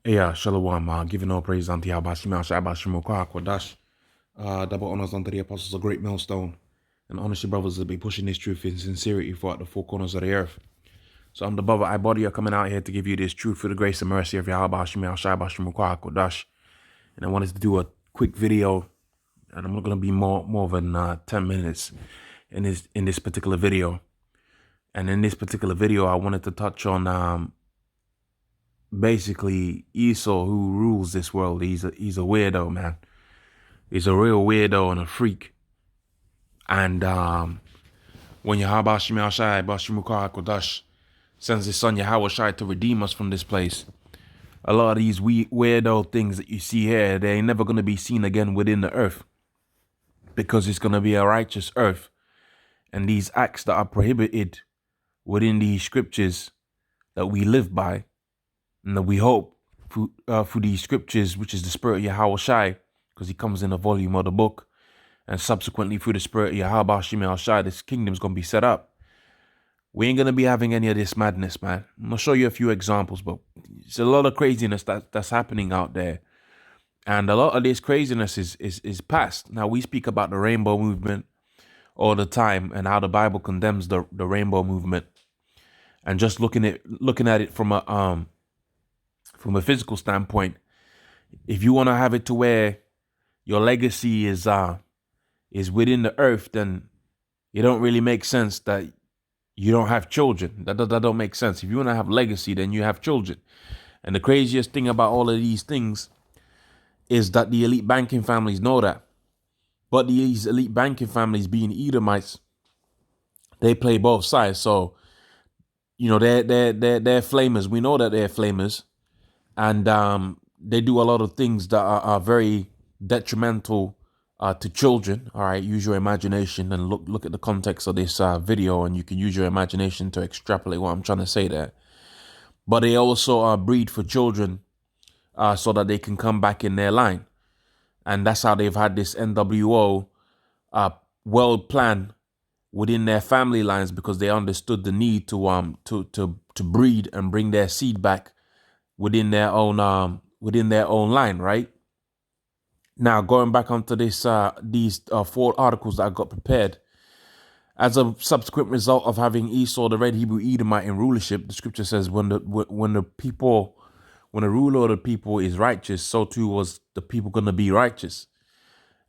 Yeah, Shalom, giving all praise unto Yahweh Shema Shabbat Shemo Kwadash. Double honors unto the apostles, a great millstone. And honestly, brothers, to be pushing this truth in sincerity throughout the four corners of the earth. So I'm the brother Ibody coming out here to give you this truth for the grace and mercy of Yahweh Shema Shabbat Shemo Kwadash. And I wanted to do a quick video, and I'm not going to be more than 10 minutes in this particular video. And in this particular video, I wanted to touch on basically Esau, who rules this world. He's a weirdo, man. He's a real weirdo and a freak. And when Yahweh Shemi Ashai Bashimukar Kodash sends his son Yahweh Shai to redeem us from this place, a lot of these weirdo things that you see here, they ain't never going to be seen again within the earth, because it's going to be a righteous earth. And these acts that are prohibited within these scriptures that we live by, and that we hope through these scriptures, which is the spirit of Yahweh Shai, because he comes in a volume of the book, and subsequently through the spirit of Yahweh Shemi Shai, this kingdom's going to be set up. We ain't going to be having any of this madness, man. I'm going to show you a few examples, but it's a lot of craziness that's happening out there. And a lot of this craziness is past. Now, we speak about the rainbow movement all the time and how the Bible condemns the rainbow movement. And just looking at it from a physical standpoint, if you want to have it to where your legacy is within the earth, then it don't really make sense that you don't have children. That don't make sense. If you want to have legacy, then you have children. And the craziest thing about all of these things is that the elite banking families know that. But these elite banking families, being Edomites, they play both sides. So, you know, they're flamers. We know that they're flamers. And they do a lot of things that are very detrimental to children. All right, use your imagination and look at the context of this video, and you can use your imagination to extrapolate what I'm trying to say there. But they also breed for children so that they can come back in their line. And that's how they've had this NWO world plan within their family lines, because they understood the need to breed and bring their seed back within their own line, right? Now, going back onto these 4 articles that I got prepared, as a subsequent result of having Esau, the red Hebrew Edomite, in rulership, the scripture says, when the ruler of the people is righteous, so too was the people going to be righteous.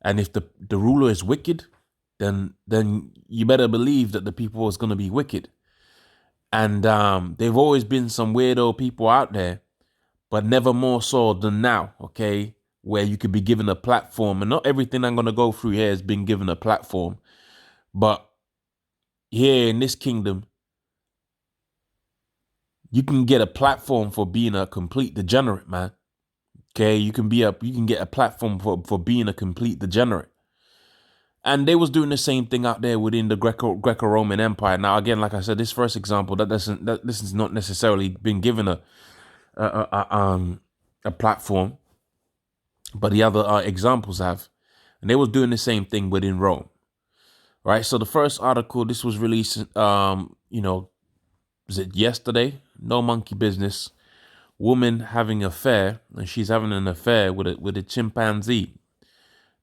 And if the ruler is wicked, then you better believe that the people is going to be wicked. And there've always been some weirdo people out there, but never more so than now, okay, where you could be given a platform. And not everything I'm going to go through here has been given a platform. But here in this kingdom, you can get a platform for being a complete degenerate, man. Okay, you can get a platform for being a complete degenerate. And they was doing the same thing out there within the Greco-Roman Empire. Now, again, like I said, this first example, this has not necessarily been given a platform, but the other examples have. And they was doing the same thing within Rome, right? So the first article, this was released, was it yesterday? No monkey business. Woman having affair, and she's having an affair with a chimpanzee.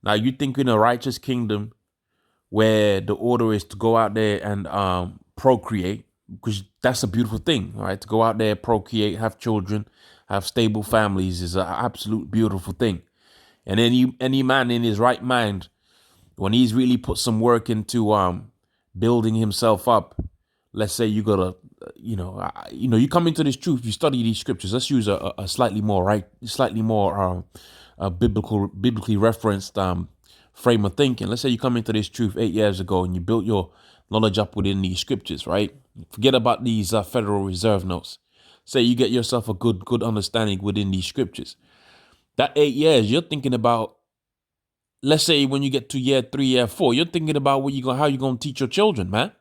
Now, you think in a righteous kingdom where the order is to go out there and procreate, because that's a beautiful thing, right? To go out there, procreate, have children, have stable families is an absolute beautiful thing. And any man in his right mind, when he's really put some work into building himself up, let's say you got you come into this truth, you study these scriptures. Let's use a slightly more biblically referenced frame of thinking. Let's say you come into this truth 8 years ago and you built your knowledge up within these scriptures, right? Forget about these Federal Reserve notes. Say you get yourself a good understanding within these scriptures. That 8 years, you're thinking about, let's say when you get to year 3, year 4, you're thinking about how you're gonna teach your children, man.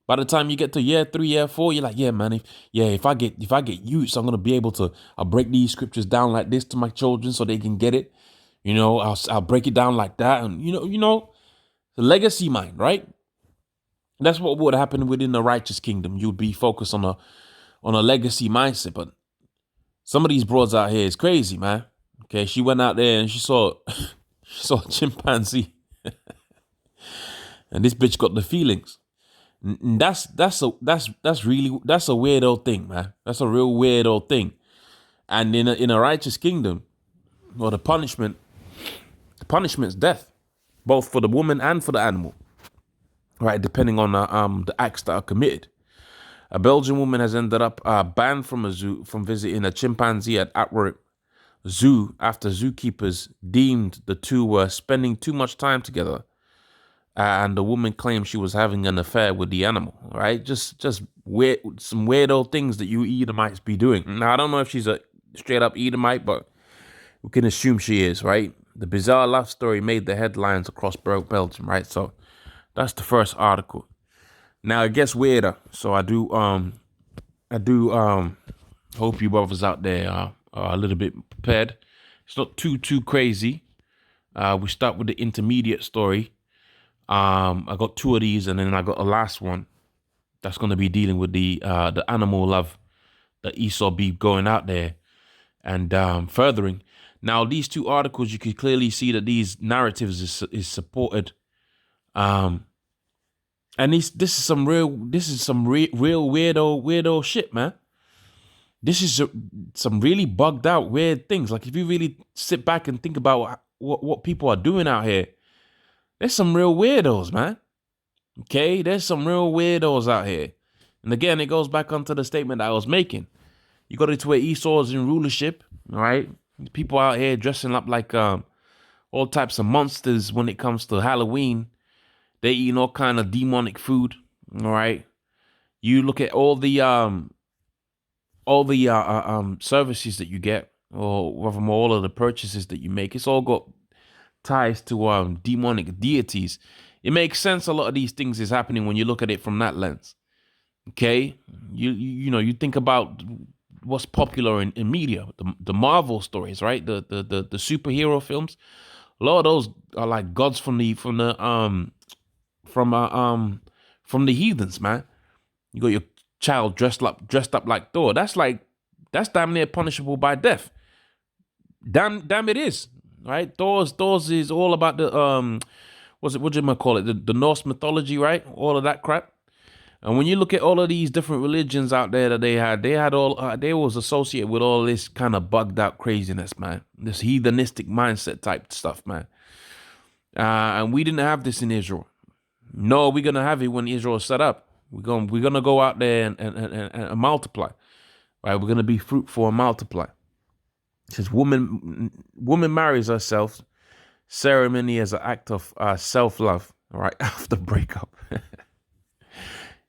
By the time you get to year 3, year 4, you're like, yeah, man, if I get youth, so I'm gonna be able to. I'll break these scriptures down like this to my children so they can get it. I'll break it down like that, and the legacy mind, right? That's what would happen within the righteous kingdom. You'd be focused on a legacy mindset, but Some of these broads out here is crazy, man. Okay, she went out there and she saw she saw a chimpanzee, and this bitch got the feelings. And that's a weirdo thing, man. That's a real weirdo thing. And in a righteous kingdom, or the punishment's death, both for the woman and for the animal, right? Depending on the acts that are committed. A Belgian woman has ended up banned from a zoo from visiting a chimpanzee at Antwerp Zoo after zookeepers deemed the two were spending too much time together, and the woman claimed she was having an affair with the animal. Right? Just weird, some weirdo things that you Edomites be doing. Now I don't know if she's a straight up Edomite, but we can assume she is. Right? The bizarre love story made the headlines across Belgium. Right? So that's the first article. Now it gets weirder. So I do hope you brothers out there are a little bit prepared. It's not too crazy. We start with the intermediate story. I got two of these, and then I got a last one that's going to be dealing with the animal love that Esau be going out there and furthering. Now, these two articles, you can clearly see that these narratives is supported. And this is some real weirdo shit, man. This is some really bugged out weird things. Like if you really sit back and think about what people are doing out here, there's some real weirdos, man. Okay, there's some real weirdos out here. And again, it goes back onto the statement that I was making. You got it to where Esau is in rulership, all right? People out here dressing up like all types of monsters when it comes to Halloween. They eating all kind of demonic food, all right? You look at all the services that you get, or from all of the purchases that you make. It's all got ties to demonic deities. It makes sense. A lot of these things is happening when you look at it from that lens. Okay, you think about what's popular in media, the Marvel stories, right? The superhero films. A lot of those are like gods from the heathens, man. You got your child dressed up like Thor. That's damn near punishable by death. Damn it is, right? Thor's is all about the what do you call it? The Norse mythology, right? All of that crap. And when you look at all of these different religions out there that they had all they was associated with all this kind of bugged out craziness, man. This heathenistic mindset type stuff, man. And we didn't have this in Israel. No, we're gonna have it when Israel is set up. We're gonna go out there and multiply. Right? We're gonna be fruitful and multiply. It says woman marries herself. Ceremony as an act of self-love. All right, after breakup.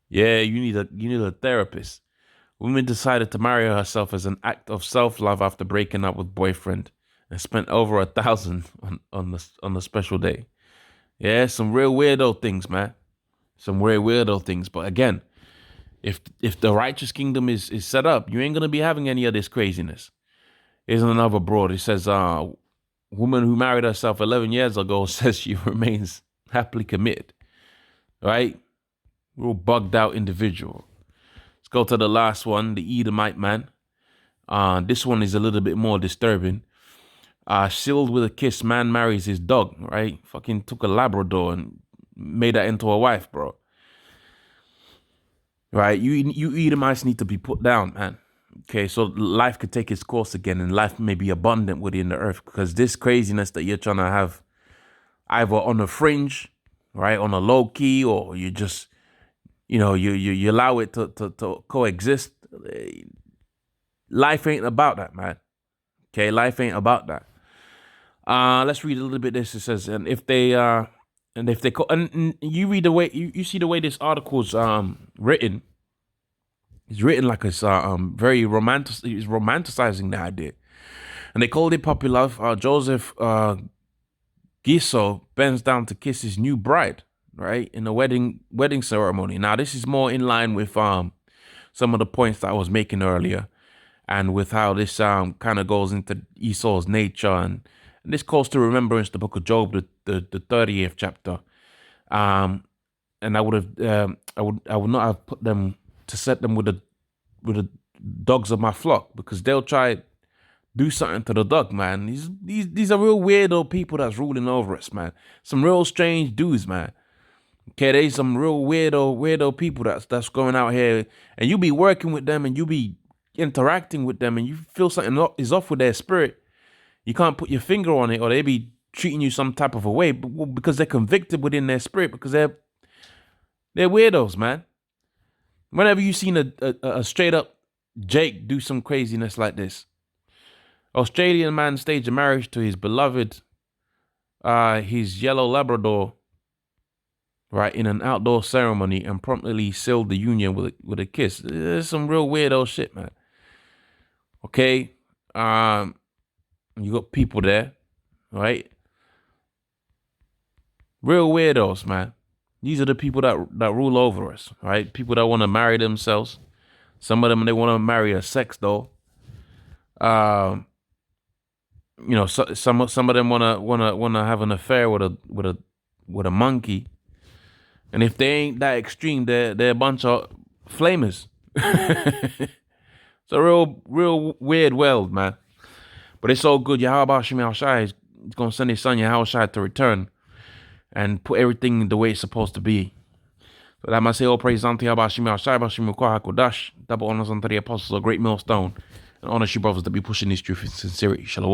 Yeah, you need a therapist. Woman decided to marry herself as an act of self-love after breaking up with boyfriend and spent over 1,000 on the special day. Yeah, some real weirdo things, man. Some real weirdo things. But again, if the righteous kingdom is set up, you ain't gonna be having any of this craziness. Here's another broad. It says, woman who married herself 11 years ago says she remains happily committed. Right? Real bugged out individual. Let's go to the last one, the Edomite man. This one is a little bit more disturbing. Sealed with a kiss, man marries his dog, right? Fucking took a Labrador and made that into a wife, bro. Right? You Edomites need to be put down, man. Okay, so life could take its course again and life may be abundant within the earth, because this craziness that you're trying to have either on the fringe, right, on a low key, or you just, you allow it to coexist. Life ain't about that, man. Okay, life ain't about that. Let's read a little bit. This it says, and you read the way you see the way this article's written. It's written like it's very romantic. It's romanticizing the idea, and they called it popular. Joseph Giso bends down to kiss his new bride, right, in a wedding ceremony. Now this is more in line with some of the points that I was making earlier, and with how this kind of goes into Esau's nature, and this calls to remembrance the book of Job, the 30th chapter. And I would not have put them to set them with the dogs of my flock, because they'll try do something to the duck, man. These are real weirdo people that's ruling over us, man. Some real strange dudes, man. Okay, they some real weirdo people that's going out here, and you be working with them and you be interacting with them and you feel something is off with their spirit. You can't put your finger on it, or they be treating you some type of a way because they're convicted within their spirit, because they're weirdos, man. Whenever you seen a straight up Jake do some craziness like this, Australian man staged a marriage to his beloved, his yellow Labrador, right, in an outdoor ceremony, and promptly sealed the union with a kiss. There's some real weirdo shit, man. Okay, you got people there, right? Real weirdos, man. These are the people that rule over us, right? People that want to marry themselves. Some of them, they want to marry a sex doll. You know, some of them wanna have an affair with a monkey. And if they ain't that extreme, they're a bunch of flamers. It's a real weird world, man. But it's all good. Yahweh Shem Shai is gonna send his son Yahweh Shai to return and put everything the way it's supposed to be. So that must say all praise unto Yahweh Shem Shai, Bashim Hakodash, double honors unto the apostles, a great millstone, and honor you brothers to be pushing this truth in sincerity. Shalom.